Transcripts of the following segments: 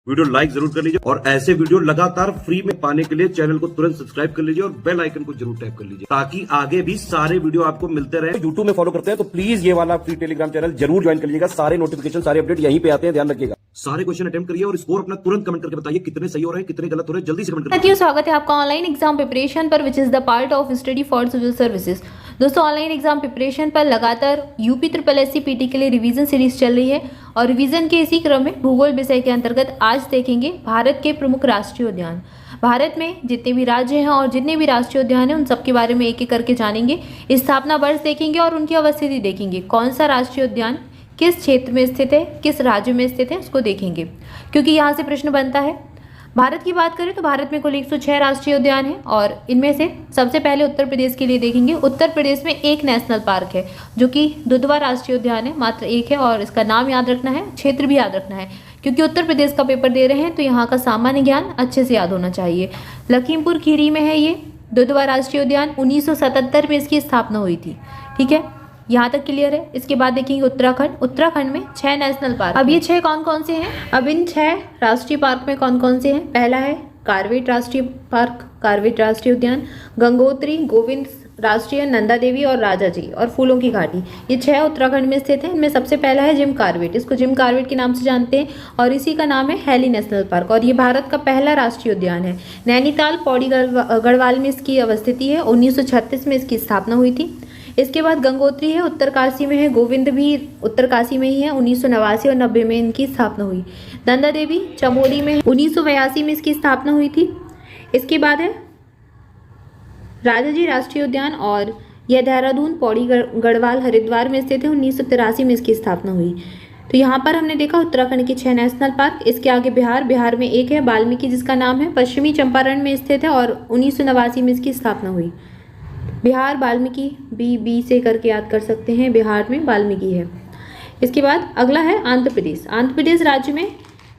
Video like जरूर कर लीजिए और ऐसे वीडियो लगातार फ्री में पाने के लिए चैनल को तुरंत सब्सक्राइब कर लीजिए और बेल आइकन को जरूर टैप कर लीजिए ताकि आगे भी सारे वीडियो आपको मिलते रहे। यूट्यूब में फॉलो करते हैं तो प्लीज ये वाला फ्री टेलीग्राम चैनल जरूर ज्वाइन कर लीजिएगा। सारे नोटिफिकेशन सारे अपडेट यहीं पे आते हैं, ध्यान रखिएगा। सारे क्वेश्चन अटेम्प्ट करिए और स्कोर अपना तुरंत कमेंट करके बताइए कितने सही हो रहे हैं कितने गलत हो रहे हैं, जल्दी से कमेंट करिए। स्वागत है आपका ऑनलाइन एग्जाम प्रिपरेशन पर which is the part of study for civil services. दोस्तों ऑनलाइन एग्जाम प्रिपरेशन पर लगातार यूपी ट्रिपल एससी पीटी के लिए रिवीजन सीरीज चल रही है और रिवीजन के इसी क्रम में भूगोल विषय के अंतर्गत आज देखेंगे भारत के प्रमुख राष्ट्रीय उद्यान। भारत में जितने भी राज्य हैं और जितने भी राष्ट्रीय उद्यान हैं उन सबके बारे में एक एक करके जानेंगे। स्थापना वर्ष देखेंगे और उनकी अवस्थिति देखेंगे। कौन सा राष्ट्रीय उद्यान किस क्षेत्र में स्थित है, किस राज्य में स्थित है, उसको देखेंगे क्योंकि यहाँ से प्रश्न बनता है। भारत की बात करें तो भारत में कुल 106 राष्ट्रीय उद्यान हैं और इनमें से सबसे पहले उत्तर प्रदेश के लिए देखेंगे। उत्तर प्रदेश में एक नेशनल पार्क है जो कि दुधवा राष्ट्रीय उद्यान है, मात्र एक है और इसका नाम याद रखना है, क्षेत्र भी याद रखना है क्योंकि उत्तर प्रदेश का पेपर दे रहे हैं तो यहाँ का सामान्य ज्ञान अच्छे से याद होना चाहिए। लखीमपुर खीरी में है ये दुधवा राष्ट्रीय उद्यान। 1977 में इसकी स्थापना हुई थी। ठीक है, यहाँ तक क्लियर है। इसके बाद देखेंगे उत्तराखंड। उत्तराखंड में 6 नेशनल पार्क। अब ये 6 कौन कौन से हैं? अब इन 6 राष्ट्रीय पार्क में कौन कौन से हैं? पहला है कार्बेट राष्ट्रीय पार्क, कार्बेट राष्ट्रीय उद्यान, गंगोत्री, गोविंद राष्ट्रीय, नंदा देवी और राजा जी और फूलों की घाटी। ये 6 उत्तराखंड में स्थित हैं। इनमें सबसे पहला है जिम कार्बेट। इसको जिम कार्बेट के नाम से जानते हैं और इसी का नाम है हैली नेशनल पार्क और ये भारत का पहला राष्ट्रीय उद्यान है। नैनीताल पौड़ी गढ़वाल में इसकी अवस्थिति है। 1936 में इसकी स्थापना हुई थी। इसके बाद गंगोत्री है, उत्तरकाशी में है। गोविंद भी उत्तरकाशी में ही है। 1989 और 90 में इनकी स्थापना हुई। नंदा देवी चमोली में 1982 में इसकी स्थापना हुई थी। इसके बाद है राजाजी राष्ट्रीय उद्यान और यह देहरादून पौड़ी गढ़वाल हरिद्वार में स्थित है। 1983 में इसकी स्थापना हुई। तो यहाँ पर हमने देखा उत्तराखंड के 6 नेशनल पार्क। इसके आगे बिहार में एक है वाल्मीकि जिसका नाम है, पश्चिमी चंपारण में स्थित है और 1989 में इसकी स्थापना हुई। बिहार वाल्मीकि बी से करके याद कर सकते हैं, बिहार में वाल्मीकि है। इसके बाद अगला है आंध्र प्रदेश। आंध्र प्रदेश राज्य में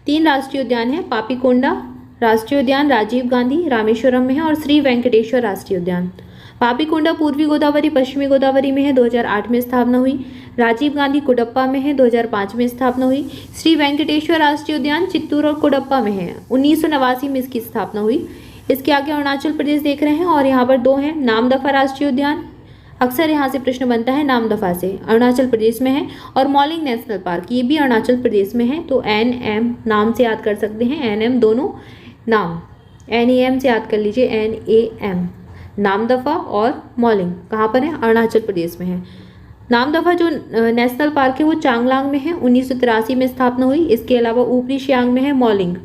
3 राष्ट्रीय उद्यान हैं। पापीकोंडा राष्ट्रीय उद्यान राजीव गांधी रामेश्वरम में है और श्री वेंकटेश्वर राष्ट्रीय उद्यान। पापीकोंडा पूर्वी गोदावरी पश्चिमी गोदावरी में है, 2008 में स्थापना हुई। राजीव गांधी कुडप्पा में है, 2005 में स्थापना हुई। श्री वेंकटेश्वर राष्ट्रीय उद्यान चित्तूर और कुडप्पा में है, 1989 में इसकी स्थापना हुई। इसके आगे अरुणाचल प्रदेश देख रहे हैं और यहाँ पर 2 हैं। नामदफा राष्ट्रीय उद्यान, अक्सर यहाँ से प्रश्न बनता है नामदफा से, अरुणाचल प्रदेश में है। और मॉलिंग नेशनल पार्क ये भी अरुणाचल प्रदेश में है। तो NM नाम से याद कर सकते हैं, NM दोनों नाम, NEM से याद कर लीजिए, NAM। नामदफा और मॉलिंग कहाँ पर है? अरुणाचल प्रदेश में है। नामदफा जो नेशनल पार्क है वो चांगलांग में है, 1983 में स्थापना हुई। इसके अलावा ऊपरी सियांग में है मॉलिंग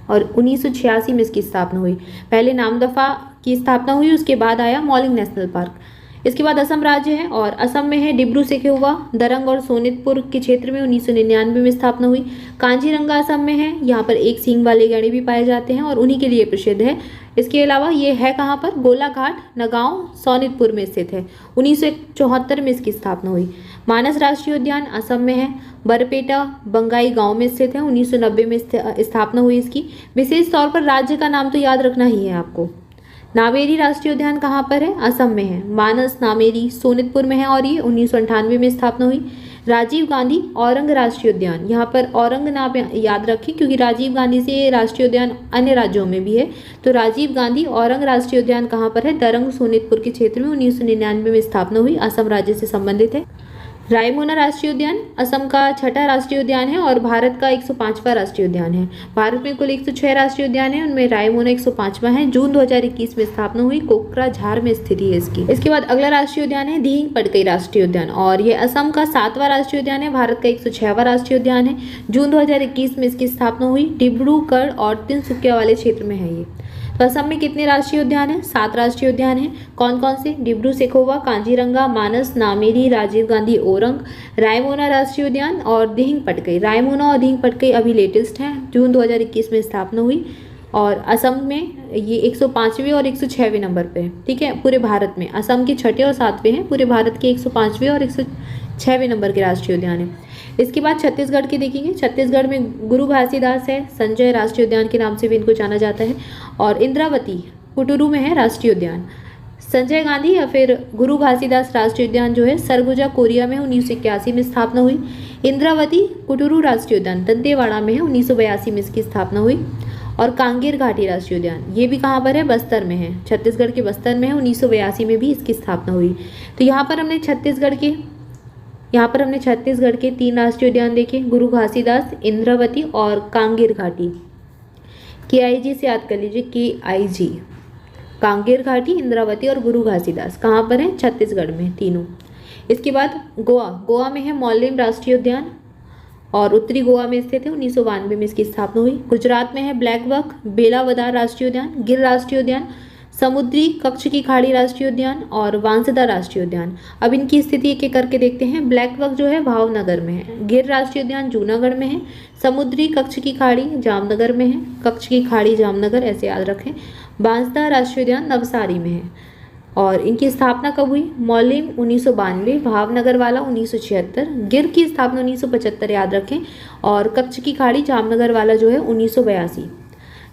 और 1986 में इसकी स्थापना हुई। पहले नामदफा की स्थापना हुई, उसके बाद आया मॉलिंग नेशनल पार्क। इसके बाद असम राज्य है और असम में है डिब्रू सेखोवा, दरंग और सोनितपुर के क्षेत्र में 1999 में स्थापना हुई। कांजीरंगा असम में है, यहाँ पर एक सींग वाले गैंडे भी पाए जाते हैं और उन्हीं के लिए प्रसिद्ध है। इसके अलावा ये है कहाँ पर? गोलाघाट नगांव सोनितपुर में स्थित है। 1974 में इसकी स्थापना हुई। मानस राष्ट्रीय उद्यान असम में है, बरपेटा बंगाई गांव में स्थित है। 1990 में स्थापना हुई इसकी। विशेष तौर पर राज्य का नाम तो याद रखना ही है आपको। नामेरी राष्ट्रीय उद्यान कहाँ पर है? असम में है। मानस नामेरी सोनितपुर में है और ये 1998 में स्थापना हुई। राजीव गांधी औरंग राष्ट्रीय उद्यान, यहाँ पर औरंग नाम याद रखें क्योंकि राजीव गांधी से राष्ट्रीय उद्यान अन्य राज्यों में भी है। तो राजीव गांधी औरंग राष्ट्रीय उद्यान कहाँ पर है? दरंग सोनितपुर के क्षेत्र में 1999 में स्थापना हुई, असम राज्य से संबंधित है। रायमोना राष्ट्रीय उद्यान असम का 6ठा राष्ट्रीय उद्यान है और भारत का 105वां राष्ट्रीय उद्यान है। भारत में कुल 106 राष्ट्रीय उद्यान है, उनमें रायमोना 105वां है। जून 2021 में स्थापना हुई, कोकराझार में स्थिति है इसकी। इसके बाद अगला राष्ट्रीय उद्यान है दिहिंग पटकाई राष्ट्रीय उद्यान और ये असम का 7वां राष्ट्रीय उद्यान है। भारत का 106वां राष्ट्रीय उद्यान है। जून 2021 में इसकी स्थापना हुई। डिब्रूगढ़ और तिनसुकिया वाले क्षेत्र में है ये। तो असम में कितने राष्ट्रीय उद्यान हैं? 7 राष्ट्रीय उद्यान हैं। कौन कौन से? डिब्रू सेखोवा, कांजीरंगा, मानस, नामेरी, राजीव गांधी, ओरंग, रायमोना राष्ट्रीय उद्यान और दिहिंग पटकाई। रायमोना और दिहिंग पटकाई अभी लेटेस्ट हैं, जून 2021 में स्थापना हुई और असम में ये 105वें और 106वें नंबर पे है। ठीक है, पूरे भारत में असम के 6ठे और 7वें हैं, पूरे भारत के 105वें और 106वें नंबर के राष्ट्रीय उद्यान है। इसके बाद छत्तीसगढ़ के देखेंगे। छत्तीसगढ़ में गुरु घासीदास है, संजय राष्ट्रीय उद्यान के नाम से भी इनको जाना जाता है और इंद्रावती कुटुरू में है राष्ट्रीय उद्यान। संजय गांधी या फिर गुरु घासीदास राष्ट्रीय उद्यान जो है सरगुजा कोरिया में 1981 में स्थापना हुई। इंद्रावती कुटुरू राष्ट्रीय उद्यान दंतेवाड़ा में है, 1982 में इसकी स्थापना हुई। और कांगेर घाटी राष्ट्रीय उद्यान ये भी कहाँ पर है, बस्तर में है, छत्तीसगढ़ के बस्तर में है, 1982 में भी इसकी स्थापना हुई। तो यहाँ पर हमने छत्तीसगढ़ के 3 राष्ट्रीय उद्यान देखे, गुरु घासीदास, इंद्रावती और कांगेर घाटी। KIG से याद कर लीजिए, KIG, कांगेर घाटी, इंद्रावती और गुरु घासीदास कहाँ पर है, छत्तीसगढ़ में तीनों। इसके बाद गोवा में है मौलिम राष्ट्रीय उद्यान और उत्तरी गोवा में स्थित है, 1992 में इसकी स्थापना हुई। गुजरात में है ब्लैक बक, बेलावदार राष्ट्रीय उद्यान, गिर राष्ट्रीय उद्यान, समुद्री कच्छ की खाड़ी राष्ट्रीय उद्यान और वांसदा राष्ट्रीय उद्यान। अब इनकी स्थिति एक एक करके देखते हैं। ब्लैक बक जो है भावनगर में है, गिर राष्ट्रीय उद्यान जूनागढ़ में है, समुद्री कच्छ की खाड़ी जामनगर में है, कच्छ की खाड़ी जामनगर ऐसे याद रखें। वांसदा राष्ट्रीय उद्यान नवसारी में है। और इनकी स्थापना कब हुई, मौलिम 1992, भावनगर वाला 1976, गिर की स्थापना 1975 याद रखें, और कच्छ की खाड़ी जामनगर वाला जो है 1982।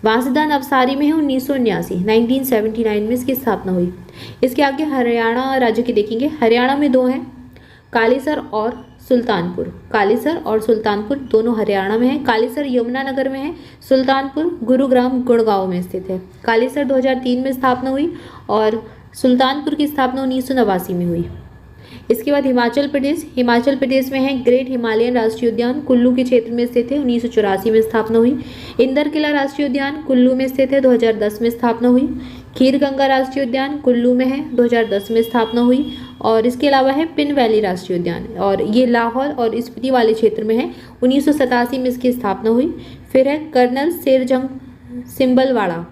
वांसदा नवसारी में है 1979 में इसकी स्थापना हुई। इसके आगे हरियाणा राज्य के देखेंगे। हरियाणा में 2 हैं, कालीसर और सुल्तानपुर। कालीसर और सुल्तानपुर दोनों हरियाणा में है। कालीसर यमुनानगर में है, सुल्तानपुर गुरुग्राम गुड़गांव में स्थित है। कालीसर 2003 में स्थापना हुई और सुल्तानपुर की स्थापना 1989 में हुई। इसके बाद हिमाचल प्रदेश में है ग्रेट हिमालयन राष्ट्रीय उद्यान, कुल्लू के क्षेत्र में स्थित है, 1984 में स्थापना हुई। इंदर किला राष्ट्रीय उद्यान कुल्लू में स्थित है, 2010 में स्थापना हुई। खीर गंगा राष्ट्रीय उद्यान कुल्लू में है, 2010 में स्थापना हुई। और इसके अलावा है पिन वैली राष्ट्रीय उद्यान और ये लाहौल और स्पीति वाले क्षेत्र में है, 1987 में इसकी स्थापना हुई। फिर है कर्नल शेरजंग सिंबलवाड़ा,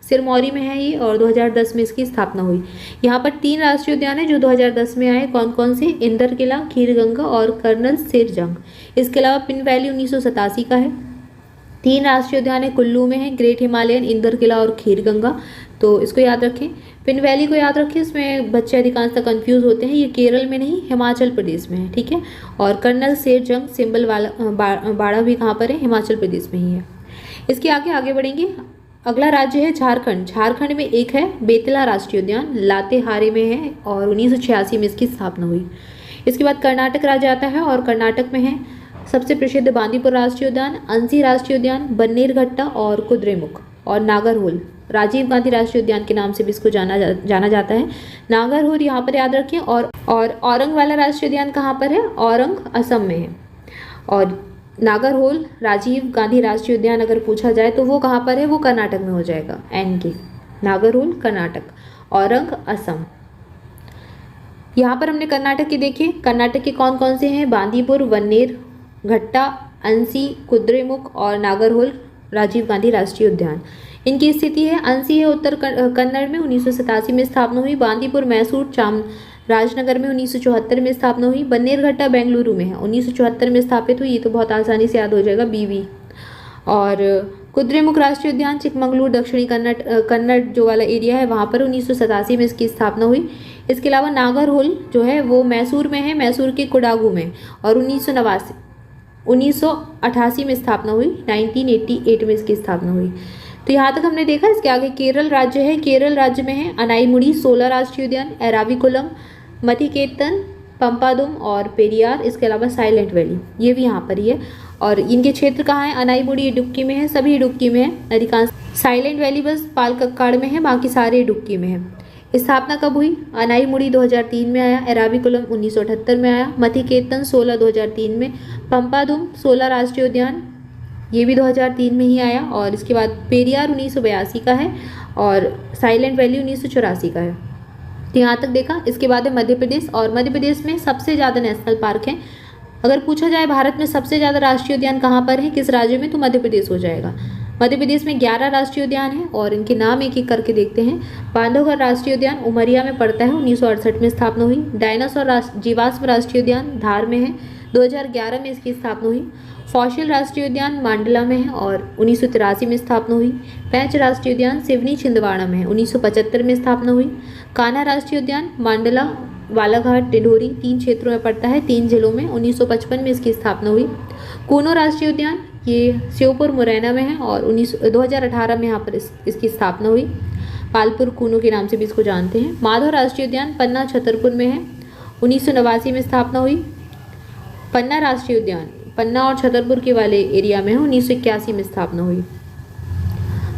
सिरमौरी में है ये, और 2010 में इसकी स्थापना हुई। यहाँ पर 3 राष्ट्रीय उद्यान है जो 2010 में आए, कौन कौन से, इंदर किला, खीर गंगा और कर्नल शेरजंग। इसके अलावा पिन वैली 1987 का है। 3 राष्ट्रीय उद्यान है, कुल्लू में है ग्रेट हिमालयन, इंदर किला और खीर गंगा, तो इसको याद रखें। पिन वैली को याद रखें, इसमें बच्चे अधिकांशतः कंफ्यूज होते हैं, ये केरल में नहीं हिमाचल प्रदेश में है, ठीक है। और कर्नल शेरजंग सिंबल वाला बाड़ा भी कहाँ पर है, हिमाचल प्रदेश में ही है। इसके आगे बढ़ेंगे। अगला राज्य है झारखंड। झारखंड में एक है बेतला राष्ट्रीय उद्यान, लातेहारी में है और 1986 में इसकी स्थापना हुई। इसके बाद कर्नाटक राज्य आता है और कर्नाटक में है सबसे प्रसिद्ध बांदीपुर राष्ट्रीय उद्यान, अंसी राष्ट्रीय उद्यान, बन्नेरघट्टा और कुद्रेमुख। और नागरहोल राजीव गांधी राष्ट्रीय उद्यान के नाम से भी इसको जाना जाता है। नागरहोल यहाँ पर याद रखिए। और औरंग वाला राष्ट्रीय उद्यान कहाँ पर है, औरंग असम में है। और नागरहोल राजीव गांधी राष्ट्रीय उद्यान अगर पूछा जाए तो वो कहाँ पर है, वो कर्नाटक में हो जाएगा, NK। नागरहोल कर्नाटक, औरंग असम। यहाँ पर हमने कर्नाटक के देखे। कर्नाटक के कौन कौन से हैं, बांदीपुर, वन्नेर घट्टा, अंसी, कुद्रेमुख और नागरहोल राजीव गांधी राष्ट्रीय उद्यान। इनकी स्थिति है, अंसी है उत्तर कन्नड़ में, 1987 में स्थापना हुई। बांदीपुर मैसूर राजनगर में 1974 में स्थापना हुई। बन्नेरघट्टा बेंगलुरु में है, 1974 में स्थापित हुई। ये तो बहुत आसानी से याद हो जाएगा, BV। और कुद्रेमुख राष्ट्रीय उद्यान चिकमंगलूर दक्षिणी कन्नड़ जो वाला एरिया है वहाँ पर 1987 में इसकी स्थापना हुई। इसके अलावा नागरहोल जो है वो मैसूर में है, मैसूर के कोडागू में, और 1988 में स्थापना हुई, 1988 में इसकी स्थापना हुई। तो यहाँ तक हमने देखा। इसके आगे केरल राज्य है। केरल राज्य में है अनाईमुड़ी 16 राष्ट्रीय उद्यान, एराविकुलम, मथिकेतन, पंपादुम और पेरियार। इसके अलावा साइलेंट वैली ये भी यहाँ पर ही है। और इनके क्षेत्र कहाँ है, अनाईमुड़ी इडुक्की में है, सभी इडुक्की में है अधिकांश। साइलेंट वैली बस पालक्काड़ में है, बाकी सारे इडुक्की में है। स्थापना कब हुई, अनाईमुड़ी 2003 में आया, एराविकुलम 1978 में आया, मथिकेतन 16 2003 में, पंपादुम 16 राष्ट्रीय उद्यान ये भी 2003 में ही आया। और इसके बाद पेरियार 1982 का है और साइलेंट वैली 1984 का है। तो यहाँ तक देखा। इसके बाद है मध्य प्रदेश, और मध्य प्रदेश में सबसे ज़्यादा नेशनल पार्क हैं। अगर पूछा जाए भारत में सबसे ज़्यादा राष्ट्रीय उद्यान कहाँ पर है, किस राज्य में, तो मध्य प्रदेश हो जाएगा। मध्य प्रदेश में 11 राष्ट्रीय उद्यान हैं और इनके नाम एक एक करके देखते हैं। बांधवगढ़ राष्ट्रीय उद्यान उमरिया में पड़ता है, 1968 में स्थापना हुई। डायनासोर जीवाश्म राष्ट्रीय उद्यान धार में है, 2011 में इसकी स्थापना हुई। फॉसिल राष्ट्रीय उद्यान मांडला में है और 1983 में स्थापना हुई। पेंच राष्ट्रीय उद्यान सिवनी छिंदवाड़ा में है, 1975 में स्थापना हुई। कान्हा राष्ट्रीय उद्यान मांडला, बालाघाट, टिंडोरी 3 क्षेत्रों में पड़ता है, 3 जिलों में, 1955 में इसकी स्थापना हुई। कूनो राष्ट्रीय उद्यान ये श्योपुर मुरैना में है और 2018 में यहाँ पर इसकी स्थापना हुई। पालपुर कूनो के नाम से भी इसको जानते हैं। माधव राष्ट्रीय उद्यान पन्ना छतरपुर में है, 1989 में स्थापना हुई। पन्ना राष्ट्रीय उद्यान पन्ना और छतरपुर के वाले एरिया में है, 1981 में स्थापना हुई।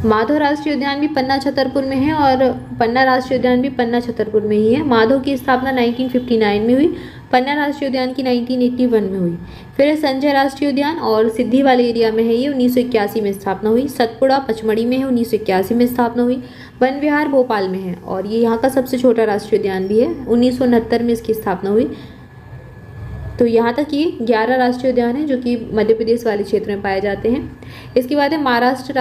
माधव राष्ट्रीय उद्यान भी पन्ना छतरपुर में है और पन्ना राष्ट्रीय उद्यान भी पन्ना छतरपुर में ही है। माधव की स्थापना 1959 में हुई, पन्ना राष्ट्रीय उद्यान की 1981 में हुई। फिर संजय राष्ट्रीय उद्यान और सिद्धि वाले एरिया में है, ये 1981 में स्थापना हुई। सतपुड़ा पचमढ़ी में है, 1981 में स्थापना हुई। वन विहार भोपाल में है और ये यहाँ का सबसे छोटा राष्ट्रीय उद्यान भी है, 1969 में इसकी स्थापना हुई। तो यहाँ तक ये 11 राष्ट्रीय उद्यान हैं जो कि मध्य प्रदेश वाले क्षेत्र में पाए जाते हैं। इसके बाद है महाराष्ट्र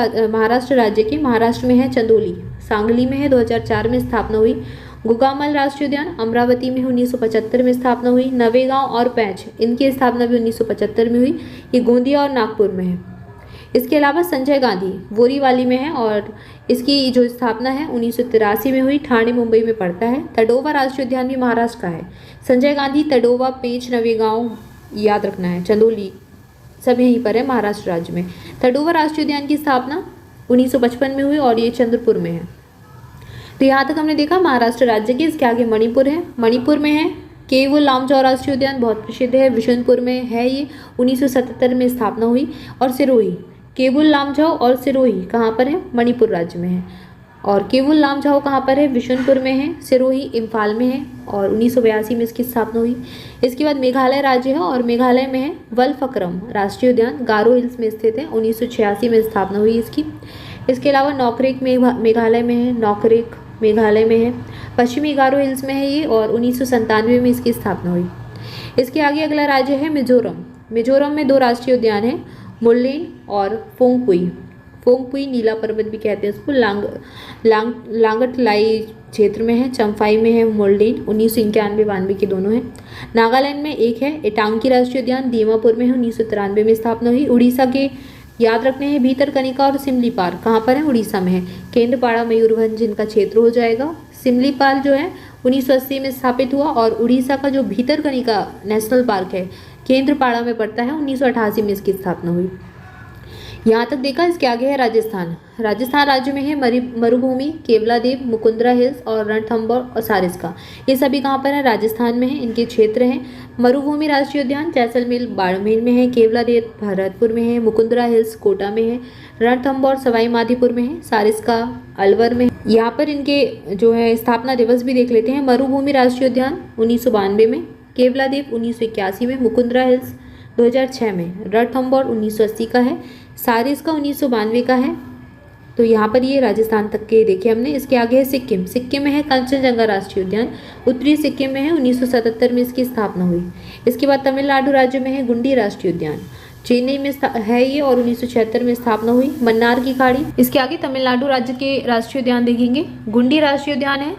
राज्य के, महाराष्ट्र में है चंदोली, सांगली में है, 2004 में स्थापना हुई। गुगामल राष्ट्रीय उद्यान अमरावती में 1975 में स्थापना हुई। नवेगांव और पैंच, इनकी स्थापना भी 1975 में हुई। ये गोंदिया और नागपुर में है। इसके अलावा संजय गांधी बोरीवाली में है और इसकी जो स्थापना है 1983 में हुई, ठाणे मुंबई में पड़ता है। तडोवा राष्ट्रीय उद्यान भी महाराष्ट्र का है। संजय गांधी, तडोवा, पेंच, नवेगांव याद रखना है, चंदोली सब यहीं पर है महाराष्ट्र राज्य में। तडोवा राष्ट्रीय उद्यान की स्थापना 1955 में हुई और ये चंद्रपुर में है। तो यहाँ तक हमने देखा महाराष्ट्र राज्य के। इसके आगे मणिपुर है, मणिपुर में है केवुल लामजाओ राष्ट्रीय उद्यान, बहुत प्रसिद्ध है, बिशुनपुर में है, ये 1977 में स्थापना हुई। और सिरोही, केवुल लामजाओ और सिरोही कहाँ पर है? मणिपुर राज्य में है। और केवुल लामजाओ कहाँ पर है? बिशुनपुर में है। सिरोही इम्फाल में है और 1982 में इसकी स्थापना हुई। इसके बाद मेघालय राज्य है और मेघालय में है वलफक्रम राष्ट्रीय उद्यान, गारो हिल्स में स्थित है, 1986 में स्थापना हुई इसकी। इसके अलावा नौकरेक मेघालय में है, नौकरेक मेघालय में है, पश्चिमी गारो हिल्स में है ये और 1997 में इसकी स्थापना हुई। इसके आगे अगला राज्य है मिजोरम। मिजोरम में 2 राष्ट्रीय उद्यान हैं, मुल्लेन और फोंगपुई। फोंगपुई नीला पर्वत भी कहते हैं इसको, लांगटलाई क्षेत्र में है, चम्फाई में है मुल्लेन, 1991-92 के दोनों हैं। नागालैंड में एक है एटांगी राष्ट्रीय उद्यान, दीमापुर में है, 1993 में स्थापना हुई। उड़ीसा के याद रखने हैं भीतरकनिका और सिमलीपाल, कहाँ पर है? उड़ीसा में है। केंद्रपाड़ा मयूरभंज इनका क्षेत्र हो जाएगा। सिमलीपाल जो है 1980 में स्थापित हुआ और उड़ीसा का जो भीतरकनिका नेशनल पार्क है केंद्रपाड़ा में पड़ता है, 1988 में इसकी स्थापना हुई। यहाँ तक देखा। इसके आगे है राजस्थान। राजस्थान राज्य में है मरुभूमि, केवलादेव, मुकुंदरा हिल्स और रणथंभौर और सारिस्का। ये सभी कहाँ पर है? राजस्थान में है। इनके क्षेत्र हैं मरुभूमि राष्ट्रीय उद्यान जैसलमेर बाड़मेर में है, केवलादेव भरतपुर में है, मुकुंदरा हिल्स कोटा में है, रणथंभौर सवाई माधोपुर में है, सारिस्का अलवर में है। यहाँ पर इनके जो है स्थापना दिवस भी देख लेते हैं। मरुभूमि राष्ट्रीय उद्यान 1992 में, केवलादेव 1981 में, मुकुंदरा हिल्स 2006 में, रणथंभौर 1980 का है, सारिस्का 1992 का है। तो यहाँ पर ये राजस्थान तक के देखे हमने। इसके आगे है सिक्किम। सिक्किम में है कंचनजंगा राष्ट्रीय उद्यान, उत्तरी सिक्किम में है, 1977 में इसकी स्थापना हुई। इसके बाद तमिलनाडु राज्य में है गुंडी राष्ट्रीय उद्यान, चेन्नई में है ये और 1976 में स्थापना हुई। मन्नार की खाड़ी। इसके आगे तमिलनाडु राज्य के राष्ट्रीय उद्यान देखेंगे। गुंडी राष्ट्रीय उद्यान है,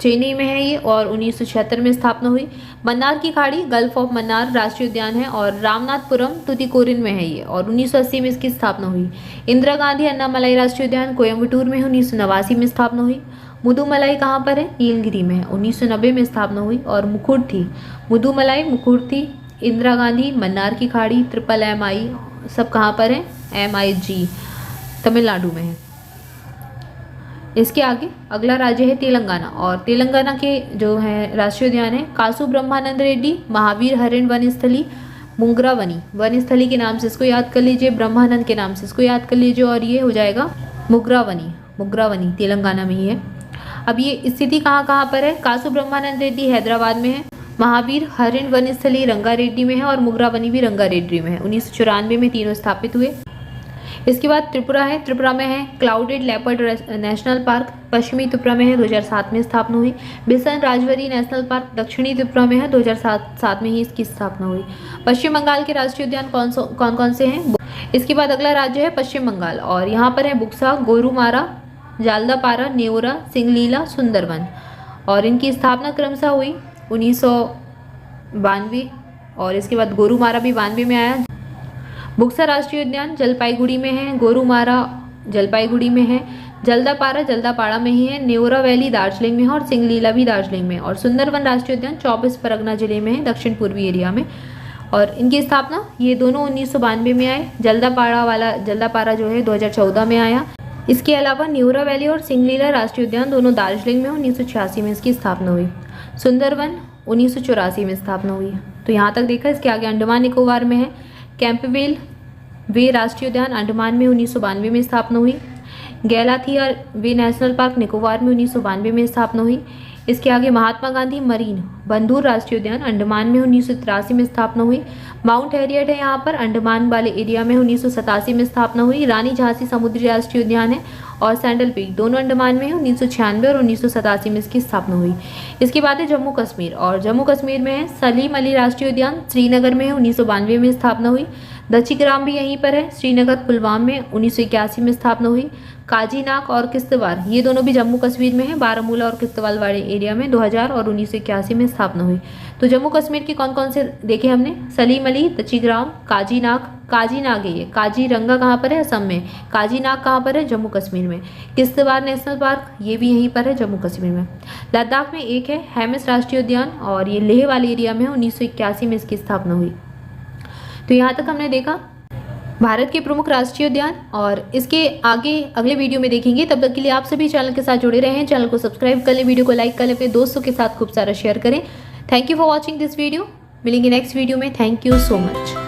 चेन्नई में है ये और 1976 में स्थापना हुई। मन्नार की खाड़ी गल्फ ऑफ मन्नार राष्ट्रीय उद्यान है और रामनाथपुरम तुतिकोरिन में है ये और 1980 में इसकी स्थापना हुई। इंदिरा गांधी अन्नामलाई राष्ट्रीय उद्यान कोयम्बटूर में है, 1989 में स्थापना हुई। मुदुमलाई कहाँ पर है? नीलगिरी में है, 1990 में स्थापना हुई। और मुकुर्थी, मुदुमलाई, मुकुर्थी, इंदिरा गांधी, मन्नार की खाड़ी, MII सब कहाँ पर है? MIG तमिलनाडु में है। इसके आगे अगला राज्य है तेलंगाना और तेलंगाना के जो है राष्ट्रीय उद्यान है कासु ब्रह्मानंद रेड्डी, महावीर हरिण वन स्थली, मुंगरावनी वन स्थली के नाम से इसको याद कर लीजिए, ब्रह्मानंद के नाम से इसको याद कर लीजिए और ये हो जाएगा मुंगरावनी तेलंगाना में ही है। अब ये स्थिति कहाँ कहाँ पर है? कासु ब्रह्मानंद रेड्डी हैदराबाद में है, महावीर हरिण वन स्थली रंगारेड्डी में है और मुंगरावनी भी रंगारेड्डी में है। 1994 में तीनों स्थापित हुए। इसके बाद त्रिपुरा है। त्रिपुरा में है क्लाउडेड लेपर्ड नेशनल पार्क, पश्चिमी त्रिपुरा में है, 2007 में स्थापना हुई। बिसन राजवरी नेशनल पार्क दक्षिणी त्रिपुरा में है, 2007 में ही इसकी स्थापना हुई। पश्चिम बंगाल के राष्ट्रीय उद्यान कौन कौन से हैं? इसके बाद अगला राज्य है पश्चिम बंगाल और यहाँ पर है बुक्सा, गोरुमारा, जालदापारा, नेवरा, सिंगलीला, सुंदरवन और इनकी स्थापना क्रमशः हुई 1992 और इसके बाद गोरुमारा भी 92 में आया। बुक्सा राष्ट्रीय उद्यान जलपाईगुड़ी में है, गोरुमारा जलपाईगुड़ी में है, जलदापाड़ा में ही है, नेवरा वैली दार्जिलिंग में है और सिंगलीला भी दार्जिलिंग में और सुंदरवन राष्ट्रीय उद्यान 24 परगना जिले में है, दक्षिण पूर्वी एरिया में। और इनकी स्थापना ये दोनों 1992 में आए। जलदापाड़ा जो है 2014 में आया। इसके अलावा न्यूरा वैली और सिंगलीला राष्ट्रीय उद्यान दोनों दार्जिलिंग में 1986 में इसकी स्थापना हुई। सुंदरवन 1984 में स्थापना हुई। तो यहाँ तक देखा। इसके आगे अंडमान निकोबार में है कैंपबेल वे राष्ट्रीय उद्यान, अंडमान में 1992 में स्थापना हुई। गैलाथिया वे नेशनल पार्क निकोबार में 1992 में स्थापना हुई। इसके आगे महात्मा गांधी मरीन बंदूर राष्ट्रीय उद्यान, अंडमान में 1983 में स्थापना हुई। माउंट हैरियट है यहाँ पर अंडमान वाले एरिया में 1987 में स्थापना हुई। रानी झांसी समुद्री राष्ट्रीय उद्यान है और सैंडल पीक दोनों अंडमान में है 1996 और 1987 में इसकी स्थापना हुई। इसके बाद है जम्मू कश्मीर, और जम्मू कश्मीर में है सलीम अली राष्ट्रीय उद्यान, श्रीनगर में है 1992 में स्थापना हुई। दचिग्राम भी यहीं पर है, श्रीनगर पुलवामा में 1981 में स्थापना हुई। काजीनाक और किश्तवाड़ ये दोनों भी जम्मू कश्मीर में है, बारामूला और किश्तवाड़ वाले एरिया में 2000 और 1981 में स्थापना हुई। तो जम्मू कश्मीर के कौन कौन से देखे हमने? सलीम अली, दचिग्राम, काजीनाग है ये, काजीरंगा कहाँ पर है? असम में। काजीनाग कहाँ पर है? जम्मू कश्मीर में। किश्तवाड़ नेशनल पार्क ये भी यहीं पर है जम्मू कश्मीर में। लद्दाख में एक है हेमिस राष्ट्रीय उद्यान और ये लेह वाले एरिया में 1981 में इसकी स्थापना हुई। तो यहाँ तक हमने देखा भारत के प्रमुख राष्ट्रीय उद्यान, और इसके आगे अगले वीडियो में देखेंगे। तब तक के लिए आप सभी चैनल के साथ जुड़े रहें, चैनल को सब्सक्राइब कर लें, वीडियो को लाइक कर लें, अपने दोस्तों के साथ खूब सारा शेयर करें। Thank you for watching this video. मिलेंगे नेक्स्ट वीडियो में। Thank you so much.